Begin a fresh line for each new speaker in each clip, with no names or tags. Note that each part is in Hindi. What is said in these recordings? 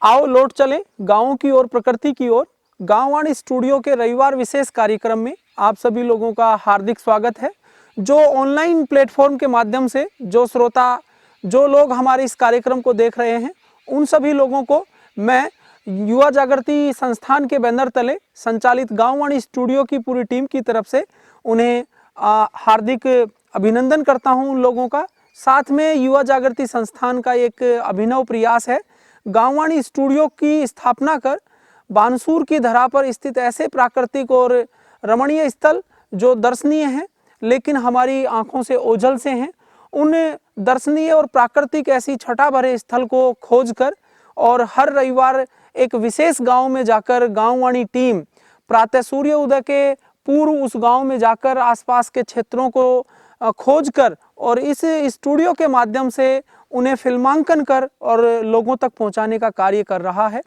आओ लौट चलें गाँव की ओर, प्रकृति की ओर। गांववाणी स्टूडियो के रविवार विशेष कार्यक्रम में आप सभी लोगों का हार्दिक स्वागत है। जो ऑनलाइन प्लेटफॉर्म के माध्यम से जो श्रोता, जो लोग हमारे इस कार्यक्रम को देख रहे हैं, उन सभी लोगों को मैं युवा जागृति संस्थान के बैनर तले संचालित गांववाणी स्टूडियो की पूरी टीम की तरफ से उन्हें हार्दिक अभिनंदन करता हूं उन लोगों का। साथ में युवा जागृति संस्थान का एक अभिनव प्रयास है गांववाणी स्टूडियो की स्थापना कर बानसूर की धरा पर स्थित ऐसे प्राकृतिक और रमणीय स्थल जो दर्शनीय हैं लेकिन हमारी आंखों से ओझल से हैं, उन दर्शनीय और प्राकृतिक ऐसी छटा भरे स्थल को खोजकर और हर रविवार एक विशेष गांव में जाकर गांववाणी टीम प्रातः सूर्य उदय के पूर्व उस गांव में जाकर आसपास के क्षेत्रों को खोजकर और इस स्टूडियो के माध्यम से उन्हें फिल्मांकन कर और लोगों तक पहुंचाने का कार्य कर रहा है।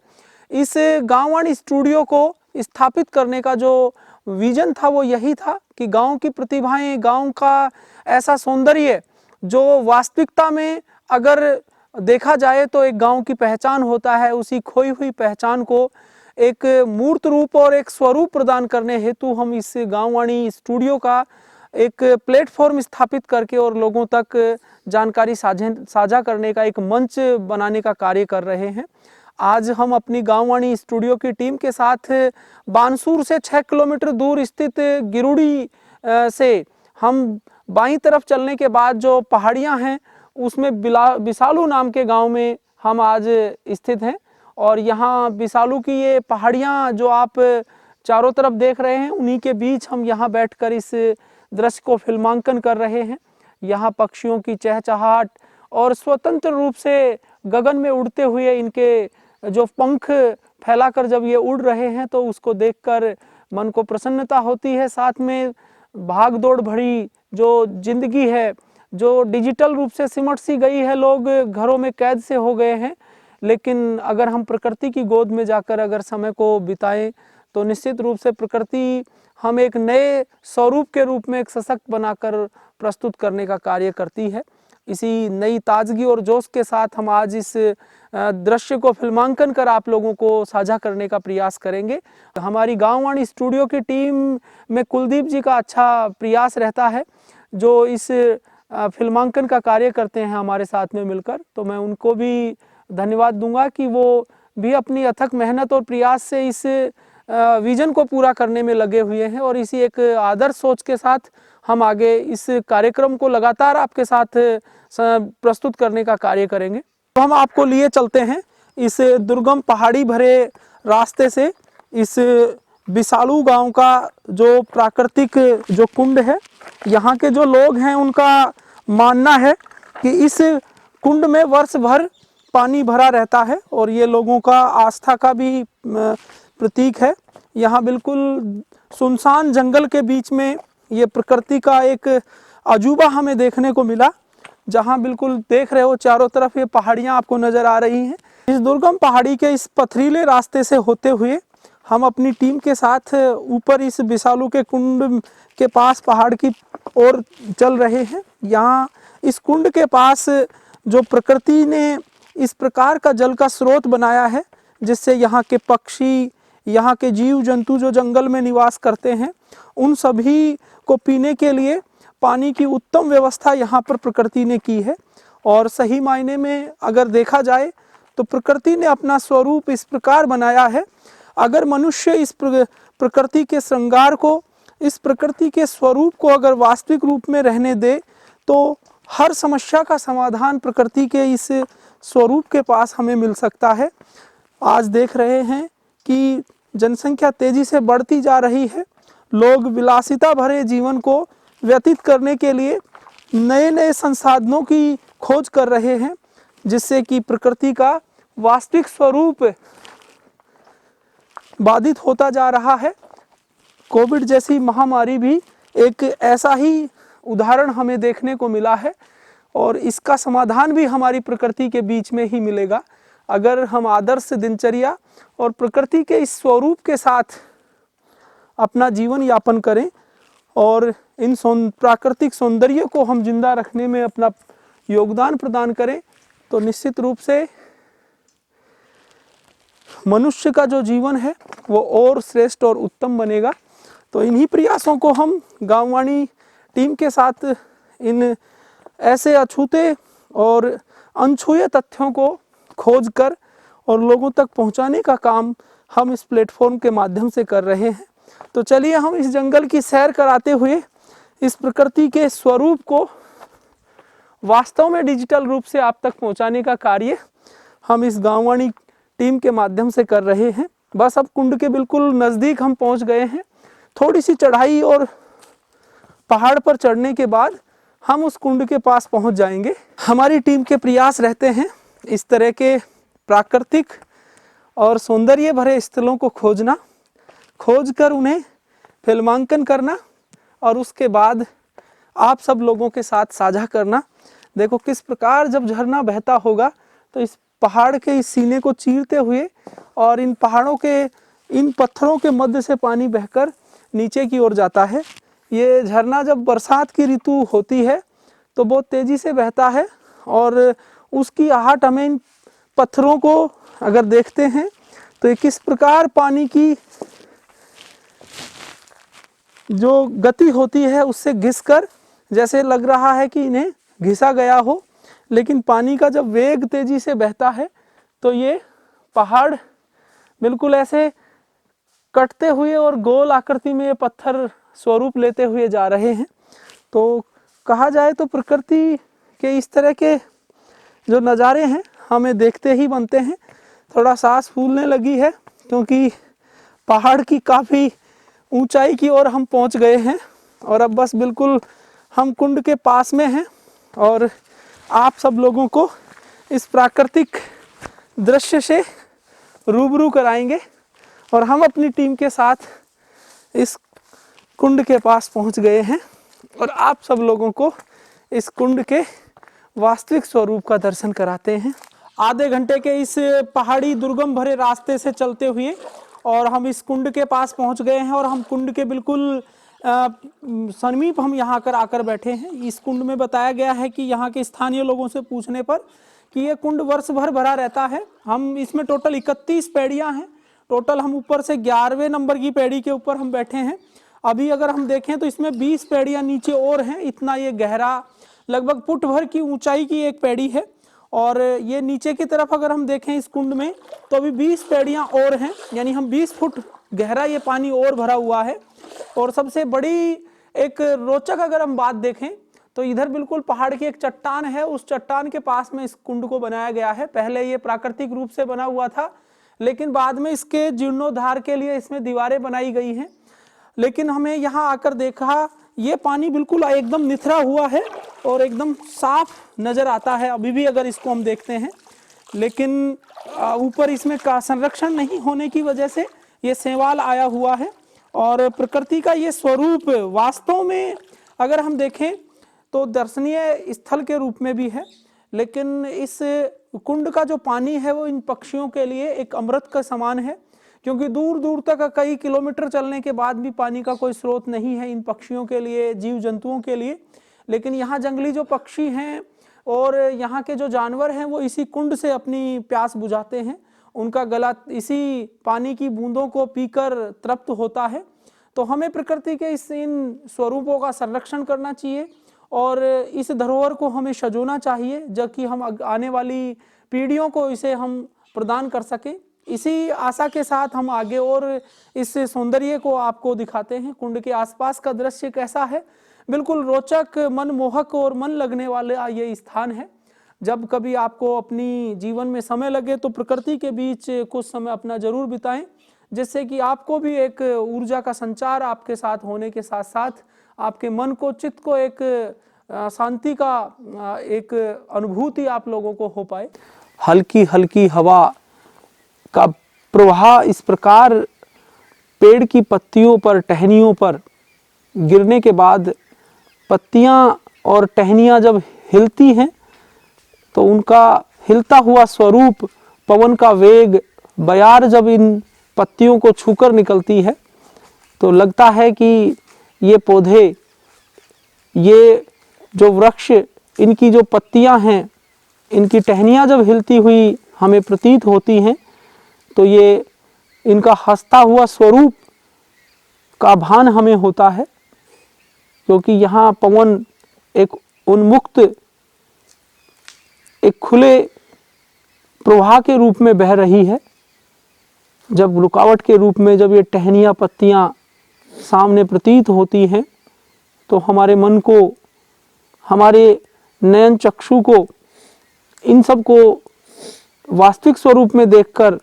इस गांववाणी स्टूडियो को स्थापित करने का जो विजन था वो यही था कि गांव की प्रतिभाएं, गांव का ऐसा सौंदर्य जो वास्तविकता में अगर देखा जाए तो एक गांव की पहचान होता है, उसी खोई हुई पहचान को एक मूर्त रूप और एक स्वरूप प्रदान करने हेतु हम इस गांववाणी स्टूडियो का एक प्लेटफॉर्म स्थापित करके और लोगों तक जानकारी साझा करने का एक मंच बनाने का कार्य कर रहे हैं। आज हम अपनी गांववाणी स्टूडियो की टीम के साथ बानसूर से 6 किलोमीटर दूर स्थित गिरुड़ी से हम बाईं तरफ चलने के बाद जो पहाड़ियां हैं उसमें बिसालू नाम के गांव में हम आज स्थित हैं। और यहाँ बिसालू की ये पहाड़ियाँ जो आप चारों तरफ देख रहे हैं, उन्हीं के बीच हम यहाँ बैठकर इस दृश्य को फिल्मांकन कर रहे हैं। यहाँ पक्षियों की चहचहाट और स्वतंत्र रूप से गगन में उड़ते हुए इनके जो पंख फैलाकर जब ये उड़ रहे हैं तो उसको देखकर मन को प्रसन्नता होती है। साथ में भाग दौड़ भरी जो जिंदगी है, जो डिजिटल रूप से सिमट सी गई है, लोग घरों में कैद से हो गए हैं, लेकिन अगर हम प्रकृति की गोद में जाकर अगर समय को बिताएं तो निश्चित रूप से प्रकृति हम एक नए स्वरूप के रूप में एक सशक्त बनाकर प्रस्तुत करने का कार्य करती है। इसी नई ताजगी और जोश के साथ हम आज इस दृश्य को फिल्मांकन कर आप लोगों को साझा करने का प्रयास करेंगे। हमारी गांववाणी स्टूडियो की टीम में कुलदीप जी का अच्छा प्रयास रहता है जो इस फिल्मांकन का कार्य करते हैं हमारे साथ में मिलकर, तो मैं उनको भी धन्यवाद दूंगा कि वो भी अपनी अथक मेहनत और प्रयास से इस विजन को पूरा करने में लगे हुए हैं और इसी एक आदर्श सोच के साथ हम आगे इस कार्यक्रम को लगातार आपके साथ प्रस्तुत करने का कार्य करेंगे। तो हम आपको लिए चलते हैं इस दुर्गम पहाड़ी भरे रास्ते से इस बिसालू गांव का जो प्राकृतिक जो कुंड है। यहाँ के जो लोग हैं उनका मानना है कि इस कुंड में वर्ष भर पानी भरा रहता है और ये लोगों का आस्था का भी प्रतीक है। यहाँ बिल्कुल सुनसान जंगल के बीच में ये प्रकृति का एक अजूबा हमें देखने को मिला, जहाँ बिल्कुल देख रहे हो चारों तरफ ये पहाड़ियाँ आपको नज़र आ रही हैं। इस दुर्गम पहाड़ी के इस पथरीले रास्ते से होते हुए हम अपनी टीम के साथ ऊपर इस बिसालू के कुंड के पास पहाड़ की ओर चल रहे हैं। यहाँ इस कुंड के पास जो प्रकृति ने इस प्रकार का जल का स्रोत बनाया है जिससे यहाँ के पक्षी, यहाँ के जीव जंतु जो जंगल में निवास करते हैं, उन सभी को पीने के लिए पानी की उत्तम व्यवस्था यहाँ पर प्रकृति ने की है। और सही मायने में अगर देखा जाए तो प्रकृति ने अपना स्वरूप इस प्रकार बनाया है, अगर मनुष्य इस प्रकृति के श्रृंगार को, इस प्रकृति के स्वरूप को अगर वास्तविक रूप में रहने दे तो हर समस्या का समाधान प्रकृति के इस स्वरूप के पास हमें मिल सकता है। आज देख रहे हैं कि जनसंख्या तेजी से बढ़ती जा रही है, लोग विलासिता भरे जीवन को व्यतीत करने के लिए नए नए संसाधनों की खोज कर रहे हैं जिससे कि प्रकृति का वास्तविक स्वरूप बाधित होता जा रहा है। कोविड जैसी महामारी भी एक ऐसा ही उदाहरण हमें देखने को मिला है और इसका समाधान भी हमारी प्रकृति के बीच में ही मिलेगा अगर हम आदर्श दिनचर्या और प्रकृति के इस स्वरूप के साथ अपना जीवन यापन करें और इन प्राकृतिक सौंदर्य को हम जिंदा रखने में अपना योगदान प्रदान करें तो निश्चित रूप से मनुष्य का जो जीवन है वो और श्रेष्ठ और उत्तम बनेगा। तो इन्हीं प्रयासों को हम गांववाणी टीम के साथ इन ऐसे अछूते और अनछुए तथ्यों को खोज कर और लोगों तक पहुंचाने का काम हम इस प्लेटफॉर्म के माध्यम से कर रहे हैं। तो चलिए हम इस जंगल की सैर कराते हुए इस प्रकृति के स्वरूप को वास्तव में डिजिटल रूप से आप तक पहुंचाने का कार्य हम इस गांववाणी टीम के माध्यम से कर रहे हैं। बस अब कुंड के बिल्कुल नज़दीक हम पहुंच गए हैं। थोड़ी सी चढ़ाई और पहाड़ पर चढ़ने के बाद हम उस कुंड के पास पहुंच जाएंगे। हमारी टीम के प्रयास रहते हैं इस तरह के प्राकृतिक और सौंदर्य भरे स्थलों को खोजना, खोजकर उन्हें फिल्मांकन करना और उसके बाद आप सब लोगों के साथ साझा करना। देखो किस प्रकार जब झरना बहता होगा तो इस पहाड़ के इस सीने को चीरते हुए और इन पहाड़ों के इन पत्थरों के मध्य से पानी बहकर नीचे की ओर जाता है। ये झरना जब बरसात की ऋतु होती है तो बहुत तेज़ी से बहता है और उसकी आहट हमें इन पत्थरों को अगर देखते हैं तो ये किस प्रकार पानी की जो गति होती है उससे घिसकर जैसे लग रहा है कि इन्हें घिसा गया हो, लेकिन पानी का जब वेग तेजी से बहता है तो ये पहाड़ बिल्कुल ऐसे कटते हुए और गोल आकृति में ये पत्थर स्वरूप लेते हुए जा रहे हैं। तो कहा जाए तो प्रकृति के इस तरह के जो नज़ारे हैं हमें देखते ही बनते हैं। थोड़ा सांस फूलने लगी है क्योंकि पहाड़ की काफ़ी ऊंचाई की ओर हम पहुंच गए हैं और अब बस बिल्कुल हम कुंड के पास में हैं और आप सब लोगों को इस प्राकृतिक दृश्य से रूबरू कराएंगे। और हम अपनी टीम के साथ इस कुंड के पास पहुंच गए हैं और आप सब लोगों को इस कुंड के वास्तविक स्वरूप का दर्शन कराते हैं। आधे घंटे के इस पहाड़ी दुर्गम भरे रास्ते से चलते हुए और हम इस कुंड के पास पहुंच गए हैं और हम कुंड के बिल्कुल समीप हम यहाँ कर आकर बैठे हैं। इस कुंड में बताया गया है कि यहाँ के स्थानीय लोगों से पूछने पर कि ये कुंड वर्ष भर भरा रहता है। हम इसमें टोटल 31 पैड़ियाँ हैं। टोटल हम ऊपर से 11वें नंबर की पैड़ी के ऊपर हम बैठे हैं। अभी अगर हम देखें तो इसमें 20 पैड़ियाँ नीचे और हैं। इतना ये गहरा लगभग फुट भर की ऊंचाई की एक पैड़ी है और ये नीचे की तरफ अगर हम देखें इस कुंड में तो अभी 20 पैड़ियाँ और हैं, यानी हम 20 फुट गहरा ये पानी और भरा हुआ है। और सबसे बड़ी एक रोचक अगर हम बात देखें तो इधर बिल्कुल पहाड़ की एक चट्टान है, उस चट्टान के पास में इस कुंड को बनाया गया है। पहले ये प्राकृतिक रूप से बना हुआ था लेकिन बाद में इसके जीर्णोद्धार के लिए इसमें दीवारें बनाई गई हैं। लेकिन हमें यहाँ आकर देखा ये पानी बिल्कुल एकदम निथरा हुआ है और एकदम साफ नज़र आता है अभी भी अगर इसको हम देखते हैं, लेकिन ऊपर इसमें का संरक्षण नहीं होने की वजह से ये शैवाल आया हुआ है। और प्रकृति का ये स्वरूप वास्तव में अगर हम देखें तो दर्शनीय स्थल के रूप में भी है, लेकिन इस कुंड का जो पानी है वो इन पक्षियों के लिए एक अमृत का समान है, क्योंकि दूर दूर तक कई किलोमीटर चलने के बाद भी पानी का कोई स्रोत नहीं है इन पक्षियों के लिए, जीव जंतुओं के लिए। लेकिन यहाँ जंगली जो पक्षी हैं और यहाँ के जो जानवर हैं वो इसी कुंड से अपनी प्यास बुझाते हैं। उनका गला इसी पानी की बूंदों को पीकर तृप्त होता है। तो हमें प्रकृति के इन स्वरूपों का संरक्षण करना चाहिए और इस धरोहर को हमें सजोना चाहिए, जब कि हम आने वाली पीढ़ियों को इसे हम प्रदान कर सकें। इसी आशा के साथ हम आगे और इस सौंदर्य को आपको दिखाते हैं। कुंड के आसपास का दृश्य कैसा है, बिल्कुल रोचक, मनमोहक और मन लगने वाला ये स्थान है। जब कभी आपको अपनी जीवन में समय लगे तो प्रकृति के बीच कुछ समय अपना जरूर बिताएं, जिससे कि आपको भी एक ऊर्जा का संचार आपके साथ होने के साथ साथ आपके मन को, चित्त को एक शांति का एक अनुभूति आप लोगों को हो पाए। हल्की हल्की हवा का प्रवाह इस प्रकार पेड़ की पत्तियों पर, टहनियों पर गिरने के बाद पत्तियां और टहनियां जब हिलती हैं तो उनका हिलता हुआ स्वरूप, पवन का वेग, बयार जब इन पत्तियों को छूकर निकलती है तो लगता है कि ये पौधे, ये जो वृक्ष, इनकी जो पत्तियां हैं, इनकी टहनियां जब हिलती हुई हमें प्रतीत होती हैं तो ये इनका हंसता हुआ स्वरूप का भान हमें होता है, क्योंकि यहाँ पवन एक उन्मुक्त, एक खुले प्रवाह के रूप में बह रही है। जब रुकावट के रूप में जब ये टहनियाँ पत्तियाँ सामने प्रतीत होती हैं तो हमारे मन को, हमारे नयन चक्षु को इन सब को वास्तविक स्वरूप में देखकर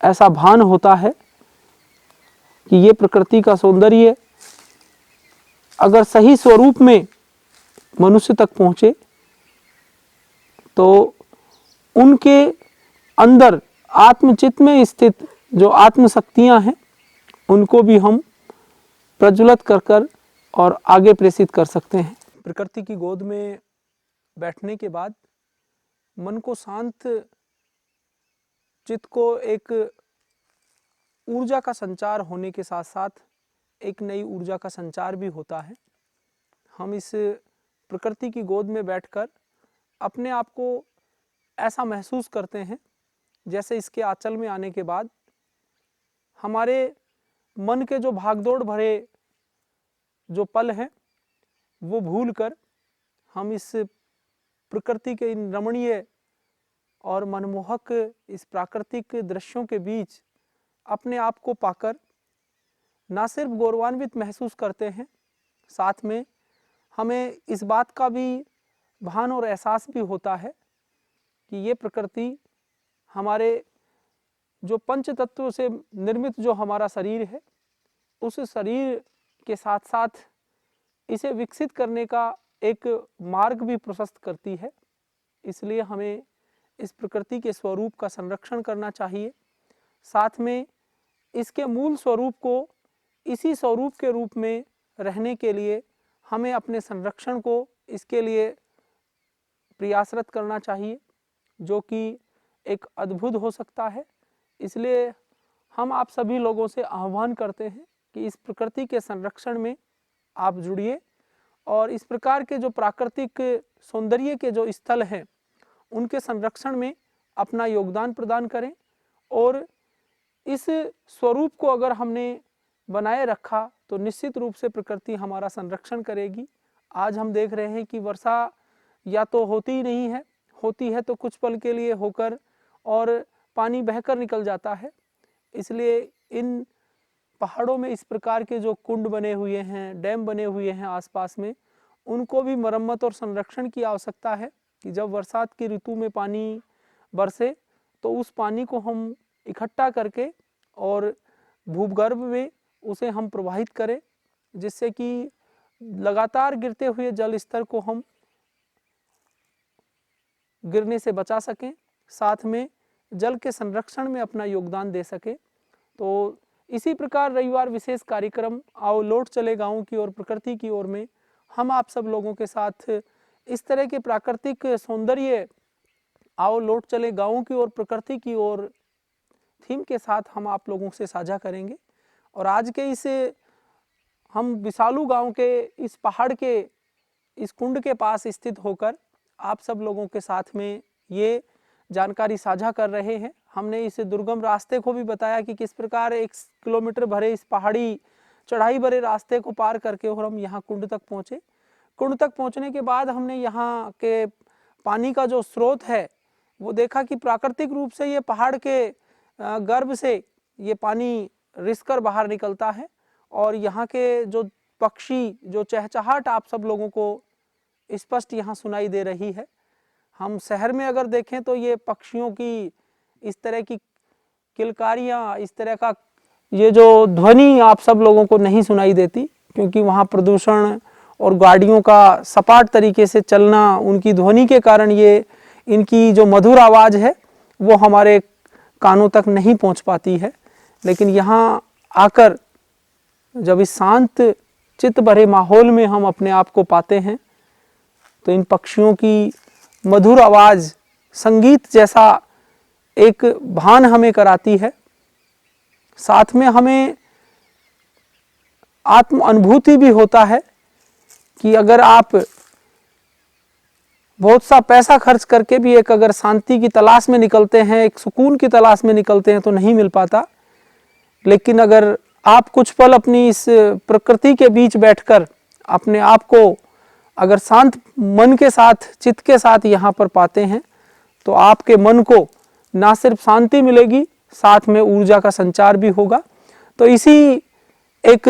ऐसा भान होता है कि ये प्रकृति का सौंदर्य अगर सही स्वरूप में मनुष्य तक पहुँचे तो उनके अंदर आत्मचित्त में स्थित जो आत्मशक्तियाँ हैं उनको भी हम प्रज्वलित कर और आगे प्रेषित कर सकते हैं। प्रकृति की गोद में बैठने के बाद मन को शांत, चित्त को एक ऊर्जा का संचार होने के साथ साथ एक नई ऊर्जा का संचार भी होता है। हम इस प्रकृति की गोद में बैठकर अपने आप को ऐसा महसूस करते हैं जैसे इसके आंचल में आने के बाद हमारे मन के जो भागदौड़ भरे जो पल हैं वो भूलकर हम इस प्रकृति के इन रमणीय और मनमोहक इस प्राकृतिक दृश्यों के बीच अपने आप को पाकर ना सिर्फ गौरवान्वित महसूस करते हैं, साथ में हमें इस बात का भी भान और एहसास भी होता है कि ये प्रकृति हमारे जो पंच तत्वों से निर्मित जो हमारा शरीर है उस शरीर के साथ साथ इसे विकसित करने का एक मार्ग भी प्रशस्त करती है। इसलिए हमें इस प्रकृति के स्वरूप का संरक्षण करना चाहिए, साथ में इसके मूल स्वरूप को इसी स्वरूप के रूप में रहने के लिए हमें अपने संरक्षण को इसके लिए प्रयासरत करना चाहिए, जो कि एक अद्भुत हो सकता है। इसलिए हम आप सभी लोगों से आह्वान करते हैं कि इस प्रकृति के संरक्षण में आप जुड़िए और इस प्रकार के जो प्राकृतिक सौंदर्य के जो स्थल हैं उनके संरक्षण में अपना योगदान प्रदान करें और इस स्वरूप को अगर हमने बनाए रखा तो निश्चित रूप से प्रकृति हमारा संरक्षण करेगी। आज हम देख रहे हैं कि वर्षा या तो होती ही नहीं है, होती है तो कुछ पल के लिए होकर और पानी बहकर निकल जाता है। इसलिए इन पहाड़ों में इस प्रकार के जो कुंड बने हुए हैं, डैम बने हुए हैं आसपास में, उनको भी मरम्मत और संरक्षण की आवश्यकता है कि जब बरसात की ऋतु में पानी बरसे तो उस पानी को हम इकट्ठा करके और भूगर्भ में उसे हम प्रवाहित करें, जिससे कि लगातार गिरते हुए जल स्तर को हम गिरने से बचा सकें, साथ में जल के संरक्षण में अपना योगदान दे सके। तो इसी प्रकार रविवार विशेष कार्यक्रम आओ लौट चले गाँव की ओर, प्रकृति की ओर में हम आप सब लोगों के साथ इस तरह के प्राकृतिक सौंदर्य आओ लौट चले गाँव की ओर, प्रकृति की ओर थीम के साथ हम आप लोगों से साझा करेंगे। और आज के इस हम विशालू गांव के इस पहाड़ के इस कुंड के पास स्थित होकर आप सब लोगों के साथ में ये जानकारी साझा कर रहे हैं। हमने इस दुर्गम रास्ते को भी बताया कि किस प्रकार 1 किलोमीटर भरे इस पहाड़ी चढ़ाई भरे रास्ते को पार करके और हम यहाँ कुंड तक पहुँचे। कुंड तक पहुँचने के बाद हमने यहाँ के पानी का जो स्रोत है वो देखा कि प्राकृतिक रूप से ये पहाड़ के गर्भ से ये पानी रिसकर बाहर निकलता है और यहाँ के जो पक्षी जो चहचहाट आप सब लोगों को स्पष्ट यहाँ सुनाई दे रही है। हम शहर में अगर देखें तो ये पक्षियों की इस तरह की किलकारियाँ, इस तरह का ये जो ध्वनि आप सब लोगों को नहीं सुनाई देती, क्योंकि वहाँ प्रदूषण और गाड़ियों का सपाट तरीके से चलना, उनकी ध्वनि के कारण ये इनकी जो मधुर आवाज़ है वो हमारे कानों तक नहीं पहुँच पाती है। लेकिन यहाँ आकर जब इस शांत चित्त भरे माहौल में हम अपने आप को पाते हैं तो इन पक्षियों की मधुर आवाज़ संगीत जैसा एक भान हमें कराती है। साथ में हमें आत्म अनुभूति भी होता है कि अगर आप बहुत सा पैसा खर्च करके भी एक अगर शांति की तलाश में निकलते हैं, एक सुकून की तलाश में निकलते हैं तो नहीं मिल पाता। लेकिन अगर आप कुछ पल अपनी इस प्रकृति के बीच बैठकर अपने आप को अगर शांत मन के साथ, चित्त के साथ यहाँ पर पाते हैं तो आपके मन को ना सिर्फ शांति मिलेगी, साथ में ऊर्जा का संचार भी होगा। तो इसी एक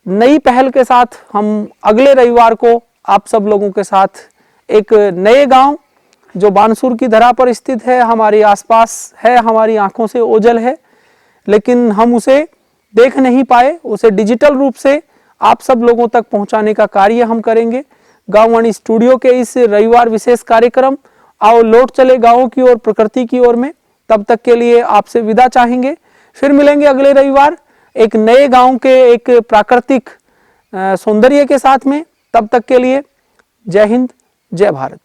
नई पहल के साथ हम अगले रविवार को आप सब लोगों के साथ एक नए गांव जो बानसूर की धरा पर स्थित है, हमारे आसपास है, हमारी आंखों से ओझल है, लेकिन हम उसे देख नहीं पाए, उसे डिजिटल रूप से आप सब लोगों तक पहुंचाने का कार्य हम करेंगे। गांववाणी स्टूडियो के इस रविवार विशेष कार्यक्रम आओ लौट चले गांवों की ओर, प्रकृति की ओर में, तब तक के लिए आपसे विदा चाहेंगे। फिर मिलेंगे अगले रविवार एक नए गांव के एक प्राकृतिक सौंदर्य के साथ में। तब तक के लिए जय हिंद, जय भारत।